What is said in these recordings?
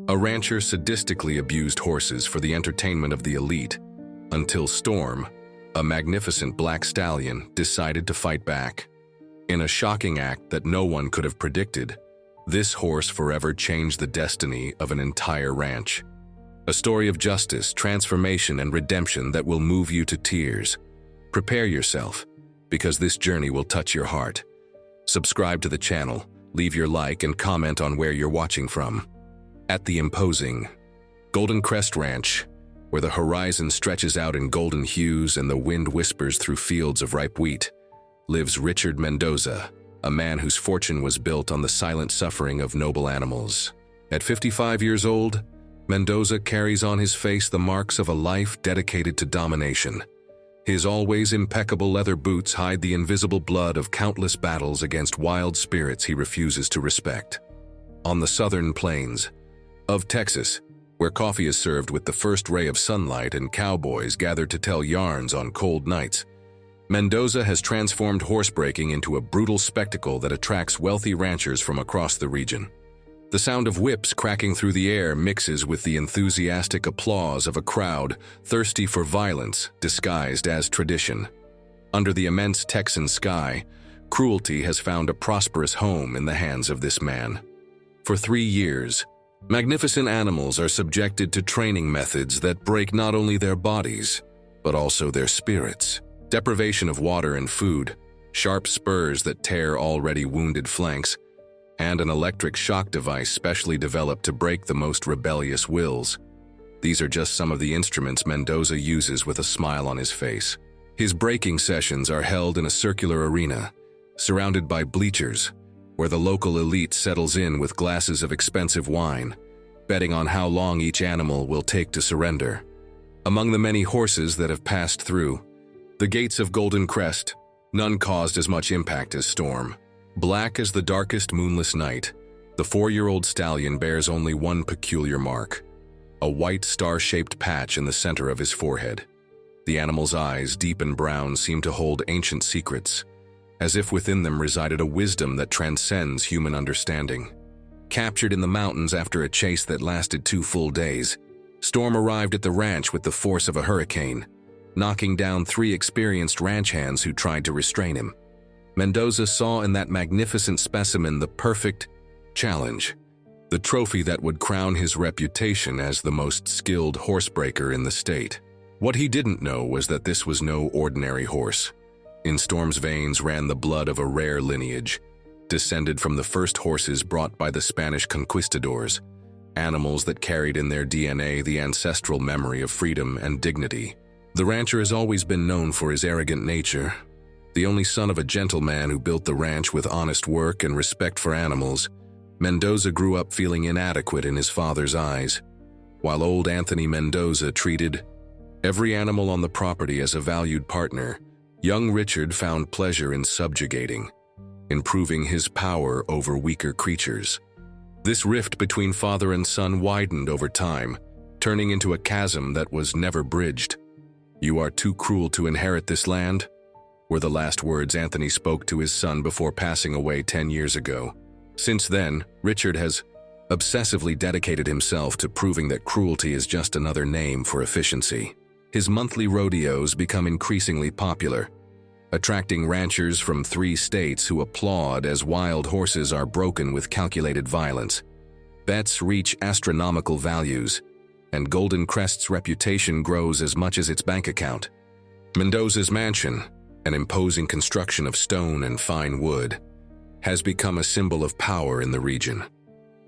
A rancher sadistically abused horses for the entertainment of the elite, until Storm, a magnificent black stallion, decided to fight back. In a shocking act that no one could have predicted, this horse forever changed the destiny of an entire ranch. A story of justice, transformation, and redemption that will move you to tears. Prepare yourself, because this journey will touch your heart. Subscribe to the channel, leave your like, and comment on where you're watching from. At the imposing Golden Crest Ranch, where the horizon stretches out in golden hues and the wind whispers through fields of ripe wheat, lives Richard Mendoza, a man whose fortune was built on the silent suffering of noble animals. At 55 years old, Mendoza carries on his face the marks of a life dedicated to domination. His always impeccable leather boots hide the invisible blood of countless battles against wild spirits he refuses to respect. On the southern plains of Texas, where coffee is served with the first ray of sunlight and cowboys gather to tell yarns on cold nights, Mendoza has transformed horsebreaking into a brutal spectacle that attracts wealthy ranchers from across the region. The sound of whips cracking through the air mixes with the enthusiastic applause of a crowd thirsty for violence disguised as tradition. Under the immense Texan sky, cruelty has found a prosperous home in the hands of this man. For 3 years, magnificent animals are subjected to training methods that break not only their bodies, but also their spirits. Deprivation of water and food, sharp spurs that tear already wounded flanks, and an electric shock device specially developed to break the most rebellious wills. These are just some of the instruments Mendoza uses with a smile on his face. His breaking sessions are held in a circular arena, surrounded by bleachers, where the local elite settles in with glasses of expensive wine, betting on how long each animal will take to surrender. Among the many horses that have passed through the gates of Golden Crest, none caused as much impact as Storm. Black as the darkest moonless night, the 4-year-old stallion bears only one peculiar mark: a white star-shaped patch in the center of his forehead. The animal's eyes, deep and brown, seem to hold ancient secrets, as if within them resided a wisdom that transcends human understanding. Captured in the mountains after a chase that lasted 2 full days, Storm arrived at the ranch with the force of a hurricane, knocking down 3 experienced ranch hands who tried to restrain him. Mendoza saw in that magnificent specimen the perfect challenge, the trophy that would crown his reputation as the most skilled horsebreaker in the state. What he didn't know was that this was no ordinary horse. In Storm's veins ran the blood of a rare lineage, descended from the first horses brought by the Spanish conquistadors, animals that carried in their DNA the ancestral memory of freedom and dignity. The rancher has always been known for his arrogant nature. The only son of a gentleman who built the ranch with honest work and respect for animals, Mendoza grew up feeling inadequate in his father's eyes. While old Anthony Mendoza treated every animal on the property as a valued partner, young Richard found pleasure in subjugating, improving his power over weaker creatures. This rift between father and son widened over time, turning into a chasm that was never bridged. "You are too cruel to inherit this land," were the last words Anthony spoke to his son before passing away 10 years ago. Since then, Richard has obsessively dedicated himself to proving that cruelty is just another name for efficiency. His monthly rodeos become increasingly popular, attracting ranchers from 3 states who applaud as wild horses are broken with calculated violence. Bets reach astronomical values, and Golden Crest's reputation grows as much as its bank account. Mendoza's mansion, an imposing construction of stone and fine wood, has become a symbol of power in the region.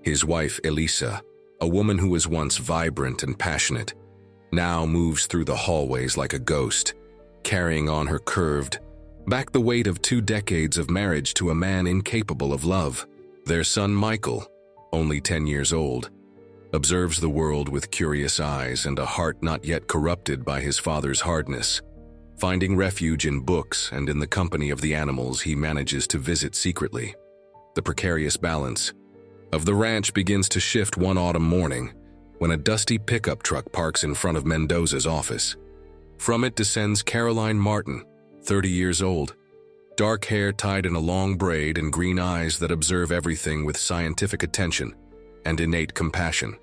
His wife, Elisa, a woman who was once vibrant and passionate, now moves through the hallways like a ghost, carrying on her curved back the weight of 2 decades of marriage to a man incapable of love. Their son, Michael, only 10 years old, observes the world with curious eyes and a heart not yet corrupted by his father's hardness. Finding refuge in books and in the company of the animals he manages to visit secretly. The precarious balance of the ranch begins to shift one autumn morning when a dusty pickup truck parks in front of Mendoza's office. From it descends Caroline Martin, 30 years old, dark hair tied in a long braid and green eyes that observe everything with scientific attention and innate compassion.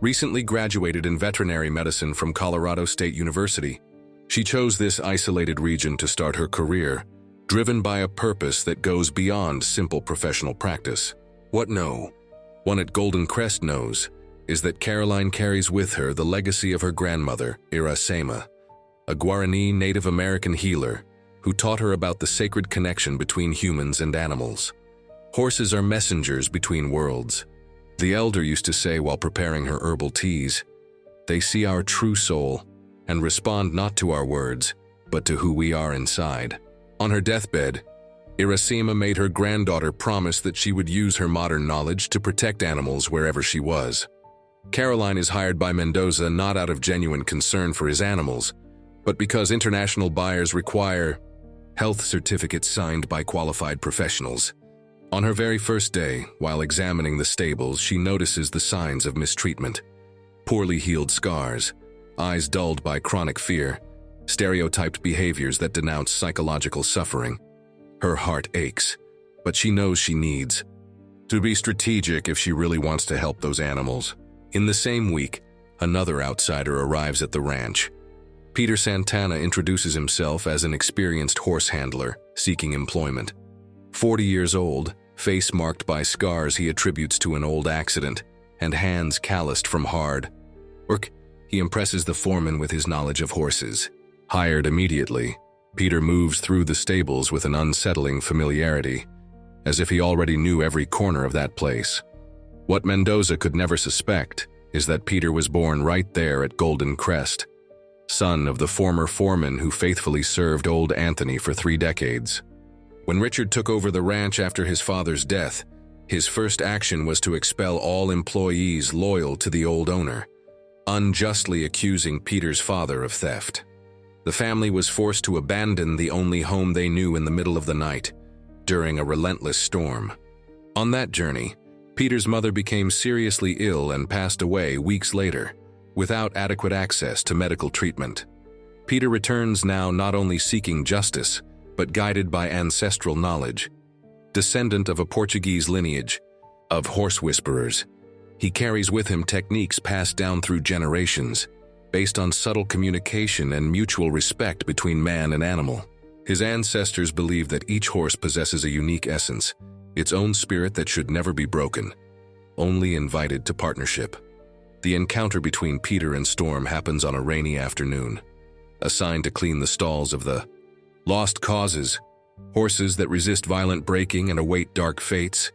recently graduated in veterinary medicine from Colorado State University. She chose this isolated region to start her career, driven by a purpose that goes beyond simple professional practice. What no one at Golden Crest knows is that Caroline carries with her the legacy of her grandmother, Iracema, a Guarani Native American healer who taught her about the sacred connection between humans and animals. Horses are messengers between worlds. The elder used to say while preparing her herbal teas, "They see our true soul and respond not to our words, but to who we are inside." On her deathbed, Iracema made her granddaughter promise that she would use her modern knowledge to protect animals wherever she was. Caroline is hired by Mendoza not out of genuine concern for his animals, but because international buyers require health certificates signed by qualified professionals. On her very first day, while examining the stables, she notices the signs of mistreatment. Poorly healed scars, eyes dulled by chronic fear, stereotyped behaviors that denounce psychological suffering. Her heart aches, but she knows she needs to be strategic if she really wants to help those animals. In the same week, another outsider arrives at the ranch. Peter Santana introduces himself as an experienced horse handler seeking employment. 40 years old, face marked by scars he attributes to an old accident, and hands calloused from hard work, he impresses the foreman with his knowledge of horses. Hired immediately, Peter moves through the stables with an unsettling familiarity, as if he already knew every corner of that place. What Mendoza could never suspect is that Peter was born right there at Golden Crest, son of the former foreman who faithfully served old Anthony for 3 decades. When Richard took over the ranch after his father's death, his first action was to expel all employees loyal to the old owner, unjustly accusing Peter's father of theft. The family was forced to abandon the only home they knew in the middle of the night, during a relentless storm. On that journey, Peter's mother became seriously ill and passed away weeks later, without adequate access to medical treatment. Peter returns now not only seeking justice, but guided by ancestral knowledge. Descendant of a Portuguese lineage of horse whisperers, he carries with him techniques passed down through generations, based on subtle communication and mutual respect between man and animal. His ancestors believed that each horse possesses a unique essence, its own spirit that should never be broken, only invited to partnership. The encounter between Peter and Storm happens on a rainy afternoon, assigned to clean the stalls of the lost causes, horses that resist violent breaking and await dark fates.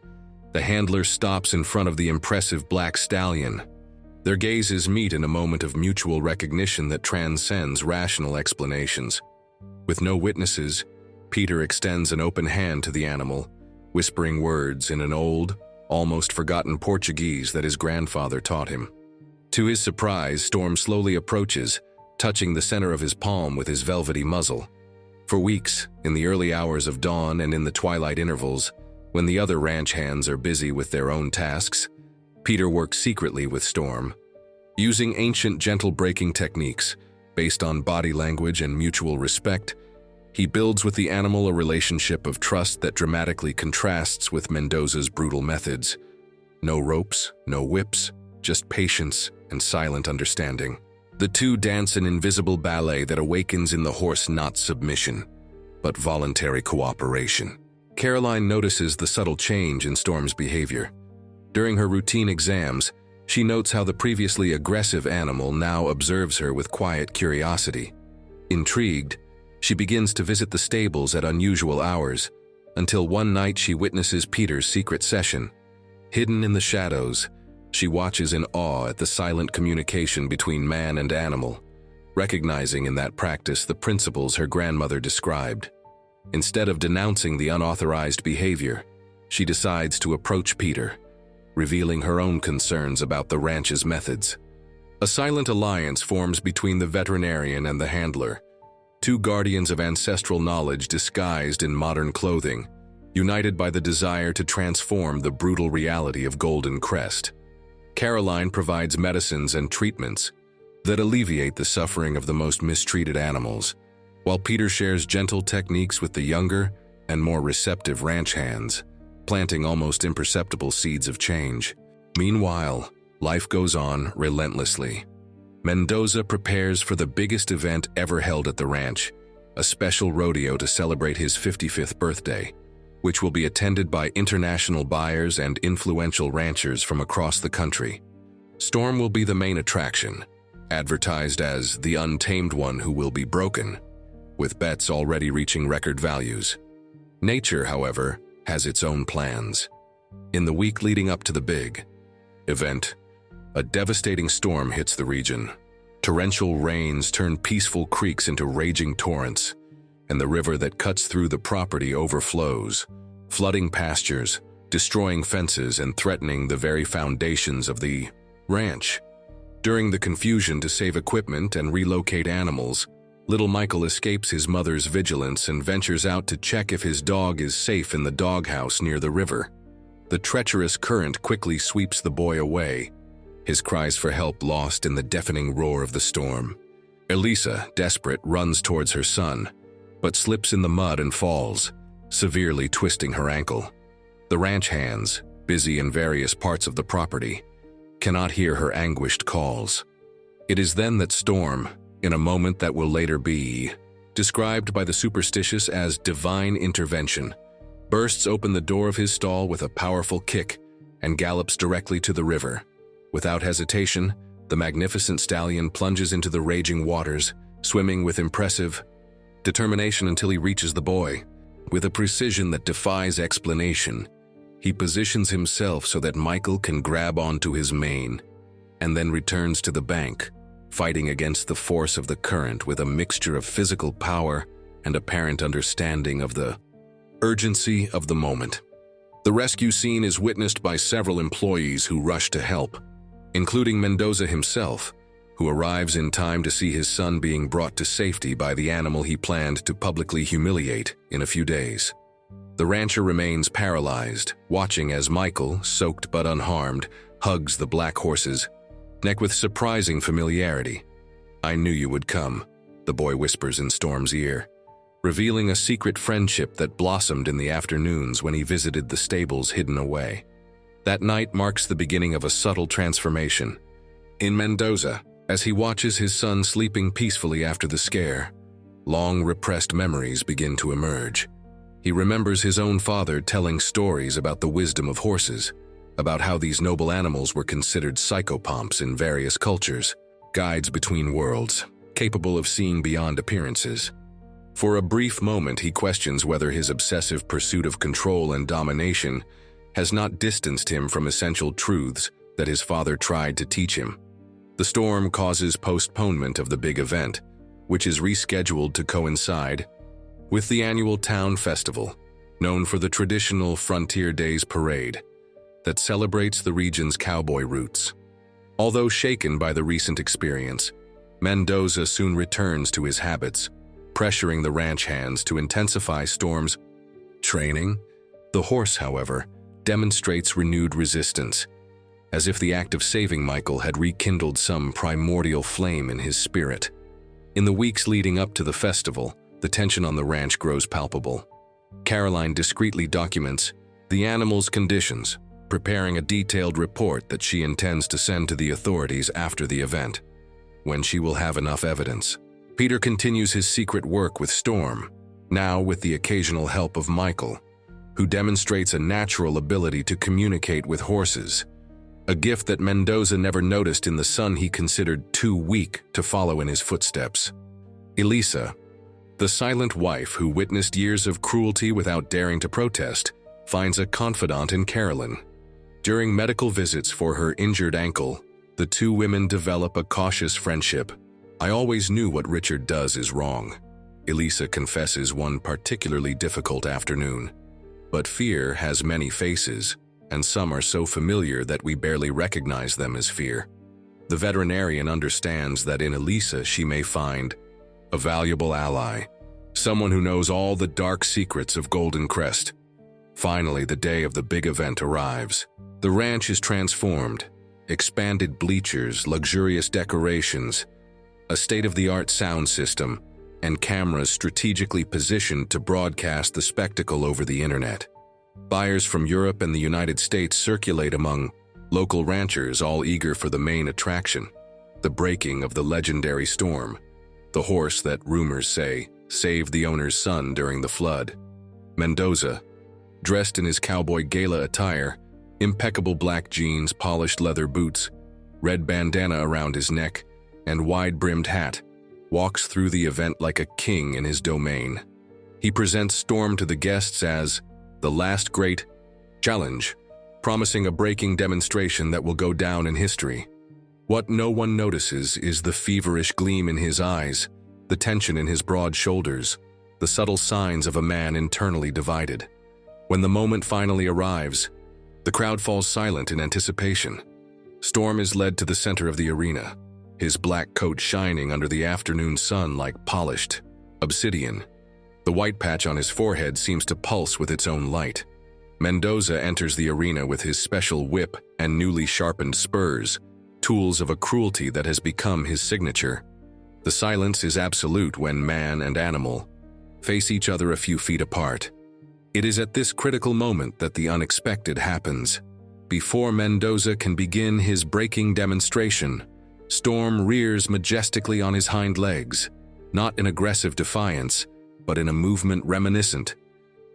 The handler stops in front of the impressive black stallion. Their gazes meet in a moment of mutual recognition that transcends rational explanations. With no witnesses, Peter extends an open hand to the animal, whispering words in an old, almost forgotten Portuguese that his grandfather taught him. To his surprise, Storm slowly approaches, touching the center of his palm with his velvety muzzle. For weeks, in the early hours of dawn and in the twilight intervals, when the other ranch hands are busy with their own tasks, Peter works secretly with Storm. Using ancient gentle breaking techniques, based on body language and mutual respect, he builds with the animal a relationship of trust that dramatically contrasts with Mendoza's brutal methods. No ropes, no whips, just patience and silent understanding. The two dance an invisible ballet that awakens in the horse not submission, but voluntary cooperation. Caroline notices the subtle change in Storm's behavior. During her routine exams, she notes how the previously aggressive animal now observes her with quiet curiosity. Intrigued, she begins to visit the stables at unusual hours, until one night she witnesses Peter's secret session. Hidden in the shadows, she watches in awe at the silent communication between man and animal, recognizing in that practice the principles her grandmother described. Instead of denouncing the unauthorized behavior, she decides to approach Peter, revealing her own concerns about the ranch's methods. A silent alliance forms between the veterinarian and the handler, two guardians of ancestral knowledge disguised in modern clothing, united by the desire to transform the brutal reality of Golden Crest. Caroline provides medicines and treatments that alleviate the suffering of the most mistreated animals, while Peter shares gentle techniques with the younger and more receptive ranch hands, planting almost imperceptible seeds of change. Meanwhile, life goes on relentlessly. Mendoza prepares for the biggest event ever held at the ranch, a special rodeo to celebrate his 55th birthday, which will be attended by international buyers and influential ranchers from across the country. Storm will be the main attraction, advertised as the untamed one who will be broken, with bets already reaching record values. Nature, however, has its own plans. In the week leading up to the big event, a devastating storm hits the region. Torrential rains turn peaceful creeks into raging torrents, and the river that cuts through the property overflows, flooding pastures, destroying fences, and threatening the very foundations of the ranch. During the confusion to save equipment and relocate animals, little Michael escapes his mother's vigilance and ventures out to check if his dog is safe in the doghouse near the river. The treacherous current quickly sweeps the boy away, his cries for help lost in the deafening roar of the storm. Elisa, desperate, runs towards her son, but slips in the mud and falls, severely twisting her ankle. The ranch hands, busy in various parts of the property, cannot hear her anguished calls. It is then that Storm, in a moment that will later be described by the superstitious as divine intervention, bursts open the door of his stall with a powerful kick and gallops directly to the river. Without hesitation, the magnificent stallion plunges into the raging waters, swimming with impressive determination until he reaches the boy. With a precision that defies explanation, he positions himself so that Michael can grab onto his mane, and then returns to the bank, fighting against the force of the current with a mixture of physical power and apparent understanding of the urgency of the moment. The rescue scene is witnessed by several employees who rush to help, including Mendoza himself, who arrives in time to see his son being brought to safety by the animal he planned to publicly humiliate in a few days. The rancher remains paralyzed, watching as Michael, soaked but unharmed, hugs the black horse's neck with surprising familiarity. "I knew you would come," the boy whispers in Storm's ear, revealing a secret friendship that blossomed in the afternoons when he visited the stables hidden away. That night marks the beginning of a subtle transformation. In Mendoza, as he watches his son sleeping peacefully after the scare, long repressed memories begin to emerge. He remembers his own father telling stories about the wisdom of horses, about how these noble animals were considered psychopomps in various cultures, guides between worlds, capable of seeing beyond appearances. For a brief moment, he questions whether his obsessive pursuit of control and domination has not distanced him from essential truths that his father tried to teach him. The storm causes postponement of the big event, which is rescheduled to coincide with the annual town festival, known for the traditional Frontier Days parade that celebrates the region's cowboy roots. Although shaken by the recent experience, Mendoza soon returns to his habits, pressuring the ranch hands to intensify Storm's training. The horse, however, demonstrates renewed resistance, as if the act of saving Michael had rekindled some primordial flame in his spirit. In the weeks leading up to the festival, the tension on the ranch grows palpable. Caroline discreetly documents the animal's conditions, preparing a detailed report that she intends to send to the authorities after the event, when she will have enough evidence. Peter continues his secret work with Storm, now with the occasional help of Michael, who demonstrates a natural ability to communicate with horses, a gift that Mendoza never noticed in the son he considered too weak to follow in his footsteps. Elisa, the silent wife who witnessed years of cruelty without daring to protest, finds a confidant in Carolyn. During medical visits for her injured ankle, the two women develop a cautious friendship. "I always knew what Richard does is wrong," Elisa confesses one particularly difficult afternoon. "But fear has many faces, and some are so familiar that we barely recognize them as fear." The veterinarian understands that in Elisa she may find a valuable ally, someone who knows all the dark secrets of Golden Crest. Finally, the day of the big event arrives. The ranch is transformed. Expanded bleachers, luxurious decorations, a state-of-the-art sound system, and cameras strategically positioned to broadcast the spectacle over the internet. Buyers from Europe and the United States circulate among Local ranchers all eager for the main attraction, the breaking of the legendary Storm, the horse that, rumors say, saved the owner's son during the flood. Mendoza, dressed in his cowboy gala attire, impeccable black jeans, polished leather boots, red bandana around his neck, and wide-brimmed hat, walks through the event like a king in his domain. He presents Storm to the guests as the last great challenge, promising a breaking demonstration that will go down in history. What no one notices is the feverish gleam in his eyes, the tension in his broad shoulders, the subtle signs of a man internally divided. When the moment finally arrives, the crowd falls silent in anticipation. Storm is led to the center of the arena, his black coat shining under the afternoon sun like polished obsidian. The white patch on his forehead seems to pulse with its own light. Mendoza enters the arena with his special whip and newly sharpened spurs, tools of a cruelty that has become his signature. The silence is absolute when man and animal face each other a few feet apart. It is at this critical moment that the unexpected happens. Before Mendoza can begin his breaking demonstration, Storm rears majestically on his hind legs, not in aggressive defiance, but in a movement reminiscent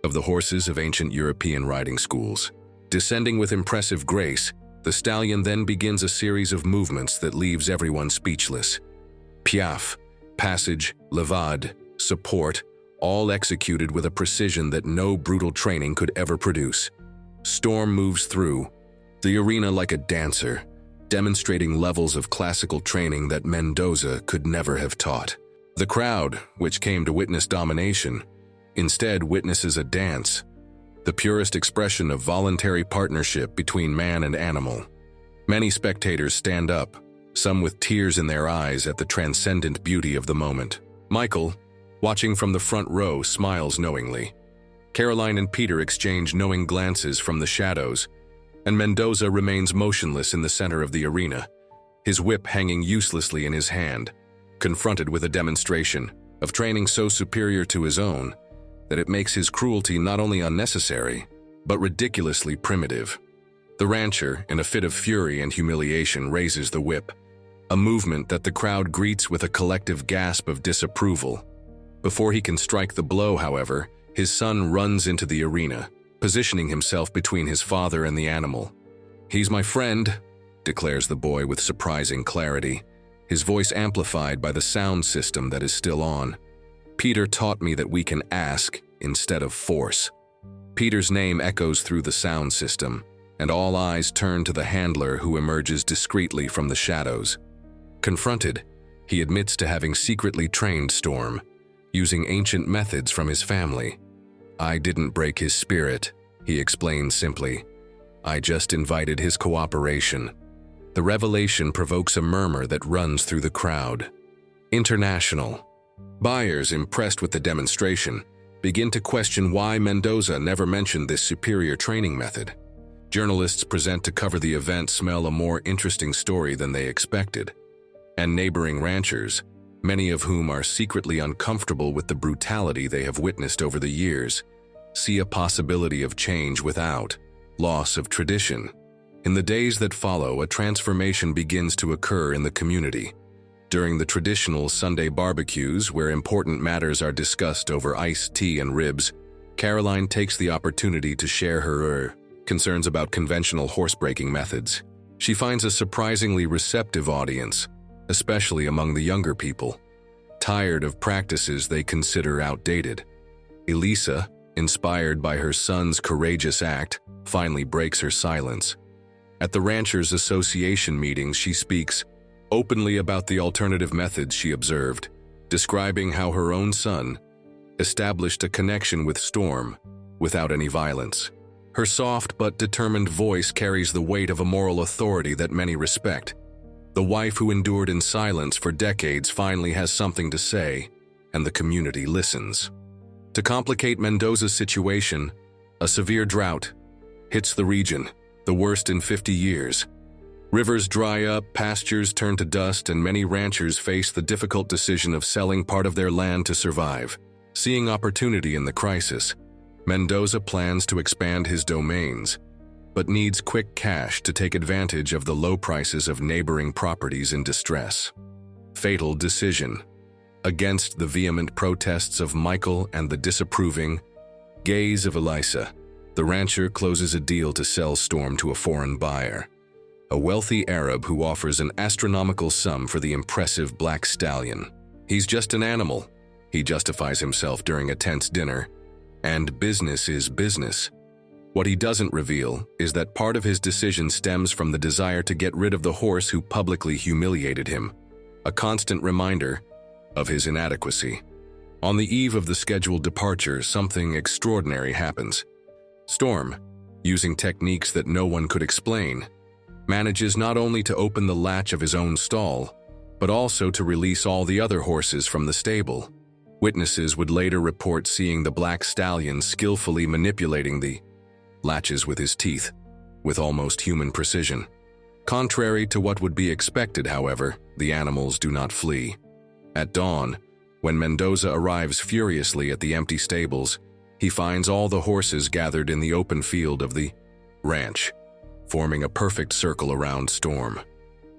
of the horses of ancient European riding schools. Descending with impressive grace, the stallion then begins a series of movements that leaves everyone speechless. Piaffe, passage, levade, support, all executed with a precision that no brutal training could ever produce. Storm moves through the arena like a dancer, demonstrating levels of classical training that Mendoza could never have taught. The crowd, which came to witness domination, instead witnesses a dance, the purest expression of voluntary partnership between man and animal. Many spectators stand up, some with tears in their eyes at the transcendent beauty of the moment. Michael, watching from the front row, smiles knowingly. Caroline and Peter exchange knowing glances from the shadows, and Mendoza remains motionless in the center of the arena, his whip hanging uselessly in his hand, confronted with a demonstration of training so superior to his own that it makes his cruelty not only unnecessary, but ridiculously primitive. The rancher, in a fit of fury and humiliation, raises the whip, a movement that the crowd greets with a collective gasp of disapproval. Before he can strike the blow, however, his son runs into the arena, positioning himself between his father and the animal. "He's my friend," declares the boy with surprising clarity, his voice amplified by the sound system that is still on. "Peter taught me that we can ask instead of force." Peter's name echoes through the sound system, and all eyes turn to the handler who emerges discreetly from the shadows. Confronted, he admits to having secretly trained Storm, using ancient methods from his family. "I didn't break his spirit," he explains simply. "I just invited his cooperation." The revelation provokes a murmur that runs through the crowd. International. Buyers, impressed with the demonstration, begin to question why Mendoza never mentioned this superior training method. Journalists present to cover the event smell a more interesting story than they expected. And neighboring ranchers, many of whom are secretly uncomfortable with the brutality they have witnessed over the years, see a possibility of change without loss of tradition. In the days that follow, a transformation begins to occur in the community. During the traditional Sunday barbecues, where important matters are discussed over iced tea and ribs, Caroline takes the opportunity to share her concerns about conventional horse-breaking methods. She finds a surprisingly receptive audience, especially among the younger people, tired of practices they consider outdated. Elisa, inspired by her son's courageous act, finally breaks her silence. At the Ranchers Association meetings, she speaks openly about the alternative methods she observed, describing how her own son established a connection with Storm without any violence. Her soft but determined voice carries the weight of a moral authority that many respect. The wife who endured in silence for decades finally has something to say, and the community listens. To complicate Mendoza's situation, a severe drought hits the region, the worst in 50 years. Rivers dry up, pastures turn to dust, and many ranchers face the difficult decision of selling part of their land to survive. Seeing opportunity in the crisis, Mendoza plans to expand his domains. but needs quick cash to take advantage of the low prices of neighboring properties in distress. Fatal decision. Against the vehement protests of Michael and the disapproving gaze of Elisa, the rancher closes a deal to sell Storm to a foreign buyer, a wealthy Arab who offers an astronomical sum for the impressive black stallion. He's just an animal, he justifies himself during a tense dinner, and business is business. What he doesn't reveal is that part of his decision stems from the desire to get rid of the horse who publicly humiliated him, a constant reminder of his inadequacy. On the eve of the scheduled departure, something extraordinary happens. Storm, using techniques that no one could explain, manages not only to open the latch of his own stall, but also to release all the other horses from the stable. Witnesses would later report seeing the black stallion skillfully manipulating the latches with his teeth, with almost human precision. Contrary to what would be expected, however, the animals do not flee. At dawn, when Mendoza arrives furiously at the empty stables, he finds all the horses gathered in the open field of the ranch, forming a perfect circle around Storm.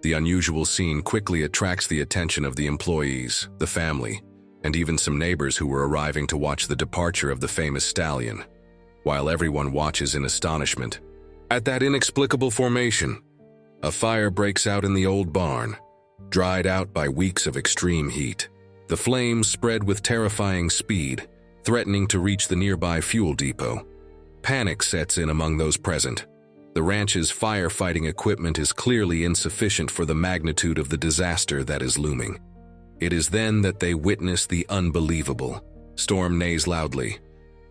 The unusual scene quickly attracts the attention of the employees, the family, and even some neighbors who were arriving to watch the departure of the famous stallion. While everyone watches in astonishment at that inexplicable formation, a fire breaks out in the old barn, dried out by weeks of extreme heat. The flames spread with terrifying speed, threatening to reach the nearby fuel depot. Panic sets in among those present. The ranch's firefighting equipment is clearly insufficient for the magnitude of the disaster that is looming. It is then that they witness the unbelievable. Storm neighs loudly,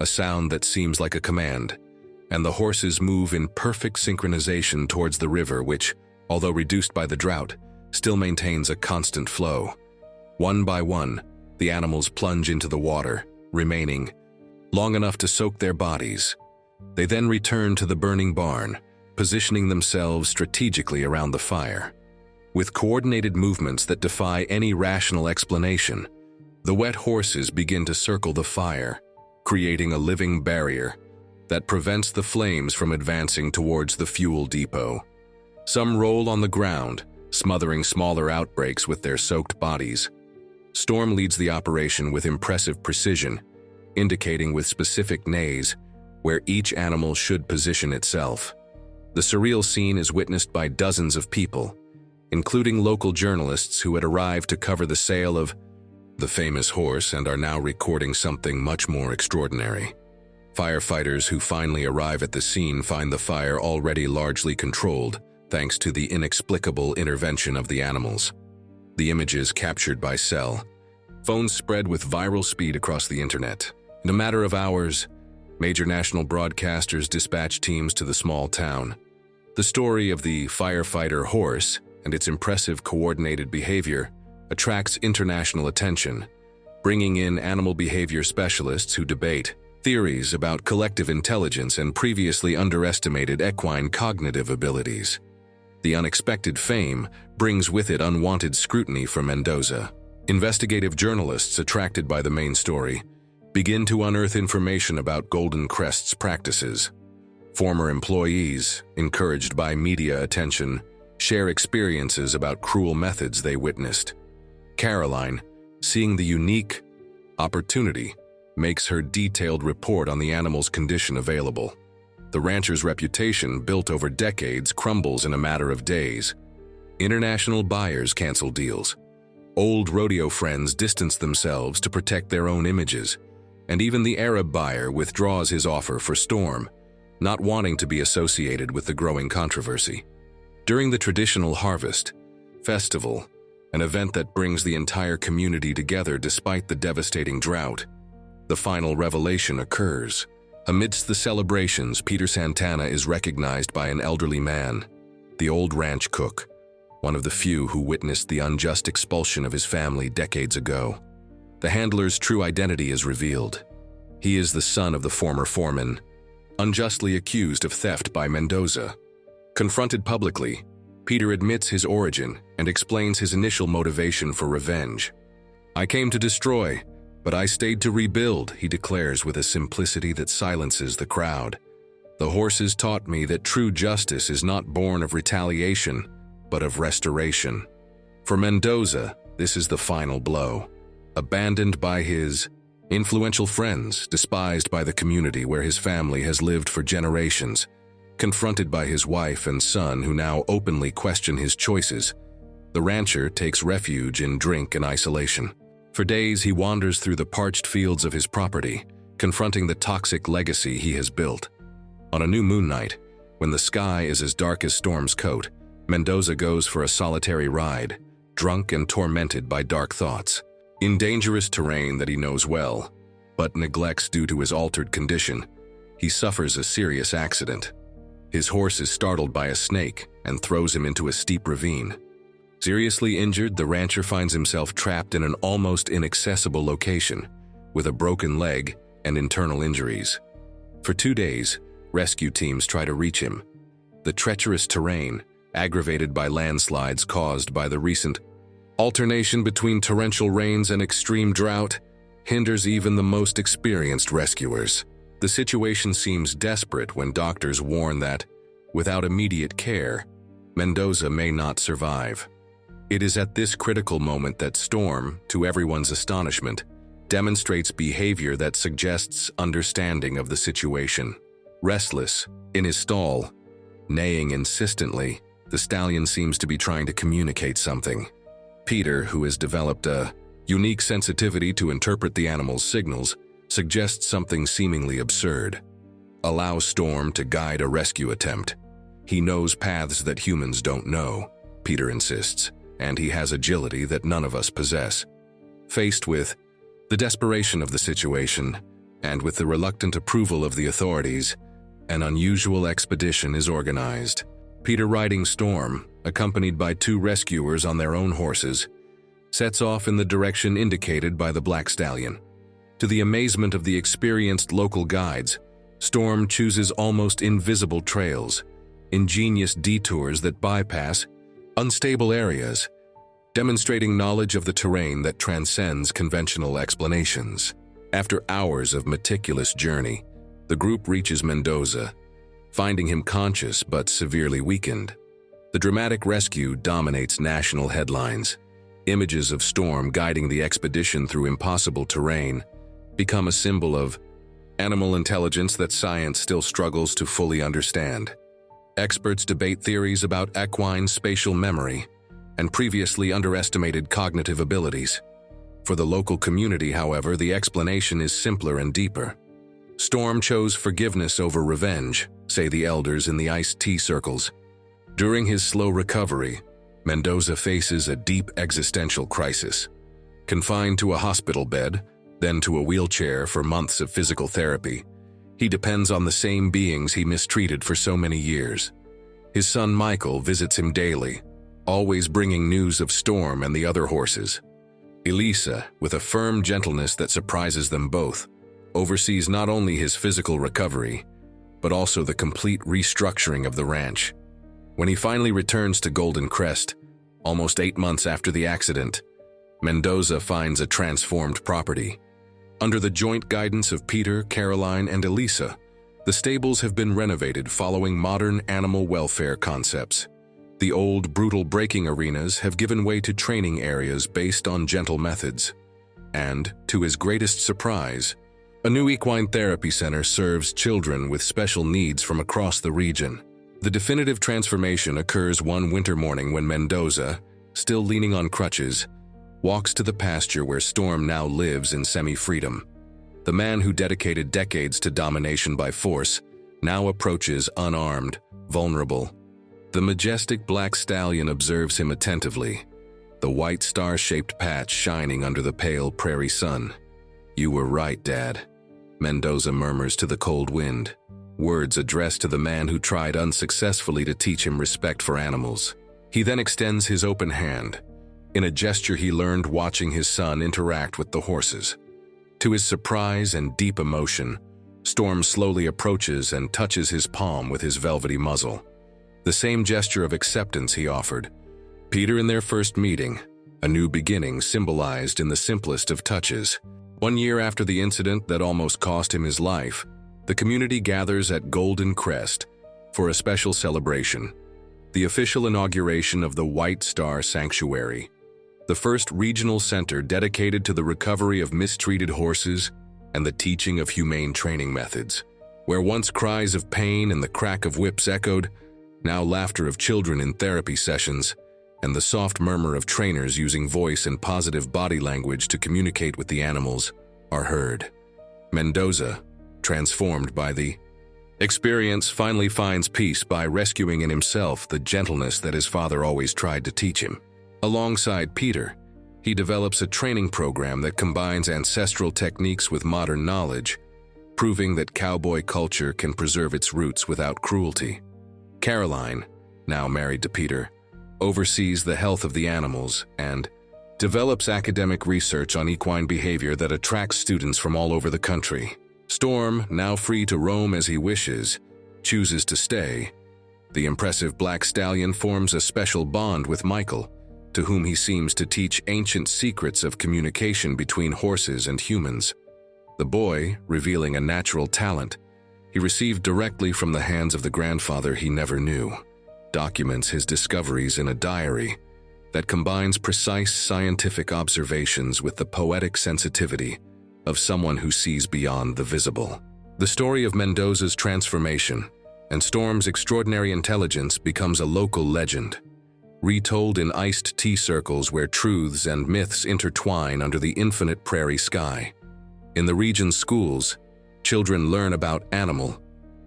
a sound that seems like a command, and the horses move in perfect synchronization towards the river which, although reduced by the drought, still maintains a constant flow. One by one, the animals plunge into the water, remaining long enough to soak their bodies. They then return to the burning barn, positioning themselves strategically around the fire. With coordinated movements that defy any rational explanation, the wet horses begin to circle the fire, creating a living barrier that prevents the flames from advancing towards the fuel depot. Some roll on the ground, smothering smaller outbreaks with their soaked bodies. Storm leads the operation with impressive precision, indicating with specific neighs where each animal should position itself. The surreal scene is witnessed by dozens of people, including local journalists who had arrived to cover the sale of the famous horse and are now recording something much more extraordinary. Firefighters who finally arrive at the scene find the fire already largely controlled, thanks to the inexplicable intervention of the animals. The images captured by cell phones spread with viral speed across the internet. In a matter of hours, major national broadcasters dispatch teams to the small town. The story of the firefighter horse and its impressive coordinated behavior attracts international attention, bringing in animal behavior specialists who debate theories about collective intelligence and previously underestimated equine cognitive abilities. The unexpected fame brings with it unwanted scrutiny from Mendoza. Investigative journalists attracted by the main story begin to unearth information about Golden Crest's practices. Former employees, encouraged by media attention, share experiences about cruel methods they witnessed. Caroline, seeing the unique opportunity, makes her detailed report on the animal's condition available. The rancher's reputation, built over decades, crumbles in a matter of days. International buyers cancel deals. Old rodeo friends distance themselves to protect their own images, and even the Arab buyer withdraws his offer for Storm, not wanting to be associated with the growing controversy. During the traditional harvest festival, an event that brings the entire community together despite the devastating drought, the final revelation occurs. Amidst the celebrations, Peter Santana is recognized by an elderly man, the old ranch cook, one of the few who witnessed the unjust expulsion of his family decades ago. The handler's true identity is revealed. He is the son of the former foreman, unjustly accused of theft by Mendoza. Confronted publicly, Peter admits his origin and explains his initial motivation for revenge. "I came to destroy, but I stayed to rebuild," he declares with a simplicity that silences the crowd. The horses taught me that true justice is not born of retaliation, but of restoration. For Mendoza, this is the final blow. Abandoned by his influential friends, despised by the community where his family has lived for generations, confronted by his wife and son who now openly question his choices, the rancher takes refuge in drink and isolation. For days he wanders through the parched fields of his property, confronting the toxic legacy he has built. On a new moon night, when the sky is as dark as Storm's coat, Mendoza goes for a solitary ride, drunk and tormented by dark thoughts. In dangerous terrain that he knows well, but neglects due to his altered condition, he suffers a serious accident. His horse is startled by a snake and throws him into a steep ravine. Seriously injured, the rancher finds himself trapped in an almost inaccessible location, with a broken leg and internal injuries. For 2 days, rescue teams try to reach him. The treacherous terrain, aggravated by landslides caused by the recent alternation between torrential rains and extreme drought, hinders even the most experienced rescuers. The situation seems desperate when doctors warn that, without immediate care, Mendoza may not survive. It is at this critical moment that Storm, to everyone's astonishment, demonstrates behavior that suggests understanding of the situation. Restless, in his stall, neighing insistently, the stallion seems to be trying to communicate something. Peter, who has developed a unique sensitivity to interpret the animal's signals, suggests something seemingly absurd. Allow Storm to guide a rescue attempt. He knows paths that humans don't know, Peter insists, and he has agility that none of us possess. Faced with the desperation of the situation, and with the reluctant approval of the authorities, an unusual expedition is organized. Peter, riding Storm, accompanied by 2 rescuers on their own horses, sets off in the direction indicated by the black stallion. To the amazement of the experienced local guides, Storm chooses almost invisible trails, ingenious detours that bypass unstable areas, demonstrating knowledge of the terrain that transcends conventional explanations. After hours of meticulous journey, the group reaches Mendoza, finding him conscious but severely weakened. The dramatic rescue dominates national headlines. Images of Storm guiding the expedition through impossible terrain become a symbol of animal intelligence that science still struggles to fully understand. Experts debate theories about equine spatial memory and previously underestimated cognitive abilities. For the local community, however, the explanation is simpler and deeper. Storm chose forgiveness over revenge, say the elders in the iced tea circles. During his slow recovery, Mendoza faces a deep existential crisis. Confined to a hospital bed, then to a wheelchair for months of physical therapy, he depends on the same beings he mistreated for so many years. His son Michael visits him daily, always bringing news of Storm and the other horses. Elisa, with a firm gentleness that surprises them both, oversees not only his physical recovery, but also the complete restructuring of the ranch. When he finally returns to Golden Crest, almost 8 months after the accident, Mendoza finds a transformed property. Under the joint guidance of Peter, Caroline, and Elisa, the stables have been renovated following modern animal welfare concepts. The old, brutal breaking arenas have given way to training areas based on gentle methods. And, to his greatest surprise, a new equine therapy center serves children with special needs from across the region. The definitive transformation occurs one winter morning when Mendoza, still leaning on crutches, walks to the pasture where Storm now lives in semi-freedom. The man who dedicated decades to domination by force now approaches unarmed, vulnerable. The majestic black stallion observes him attentively, the white star-shaped patch shining under the pale prairie sun. "You were right, Dad," Mendoza murmurs to the cold wind, words addressed to the man who tried unsuccessfully to teach him respect for animals. He then extends his open hand, in a gesture he learned watching his son interact with the horses. To his surprise and deep emotion, Storm slowly approaches and touches his palm with his velvety muzzle. The same gesture of acceptance he offered Peter in their first meeting, a new beginning symbolized in the simplest of touches. 1 year after the incident that almost cost him his life, The community gathers at Golden Crest for a special celebration, the official inauguration of the White Star Sanctuary, the first regional center dedicated to the recovery of mistreated horses and the teaching of humane training methods. Where once cries of pain and the crack of whips echoed, now laughter of children in therapy sessions, and the soft murmur of trainers using voice and positive body language to communicate with the animals are heard. Mendoza, transformed by the experience, finally finds peace by rescuing in himself the gentleness that his father always tried to teach him. Alongside Peter, he develops a training program that combines ancestral techniques with modern knowledge, proving that cowboy culture can preserve its roots without cruelty. Caroline, now married to Peter, oversees the health of the animals and develops academic research on equine behavior that attracts students from all over the country. Storm, now free to roam as he wishes, chooses to stay. The impressive black stallion forms a special bond with Michael, to whom he seems to teach ancient secrets of communication between horses and humans. The boy, revealing a natural talent he received directly from the hands of the grandfather he never knew, documents his discoveries in a diary that combines precise scientific observations with the poetic sensitivity of someone who sees beyond the visible. The story of Mendoza's transformation and Storm's extraordinary intelligence becomes a local legend, retold in iced tea circles where truths and myths intertwine under the infinite prairie sky. In the region's schools, children learn about animal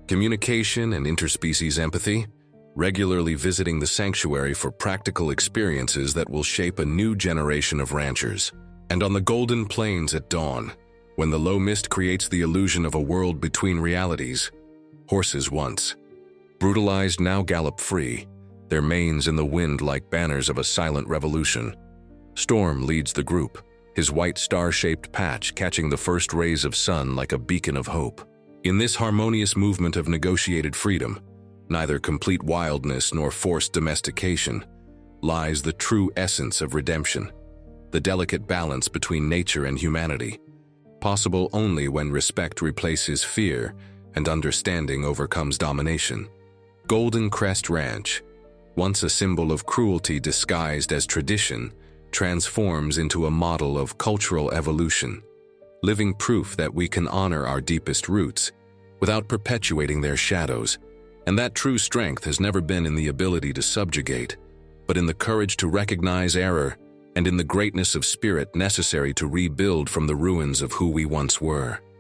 communication and interspecies empathy, regularly visiting the sanctuary for practical experiences that will shape a new generation of ranchers. And on the golden plains at dawn, when the low mist creates the illusion of a world between realities, horses once brutalized now gallop free, their manes in the wind like banners of a silent revolution. Storm leads the group, his white star-shaped patch catching the first rays of sun like a beacon of hope. In this harmonious movement of negotiated freedom, neither complete wildness nor forced domestication, lies the true essence of redemption, the delicate balance between nature and humanity, possible only when respect replaces fear and understanding overcomes domination. Golden Crest Ranch, once a symbol of cruelty disguised as tradition, transforms into a model of cultural evolution, living proof that we can honor our deepest roots without perpetuating their shadows, and that true strength has never been in the ability to subjugate, but in the courage to recognize error and in the greatness of spirit necessary to rebuild from the ruins of who we once were.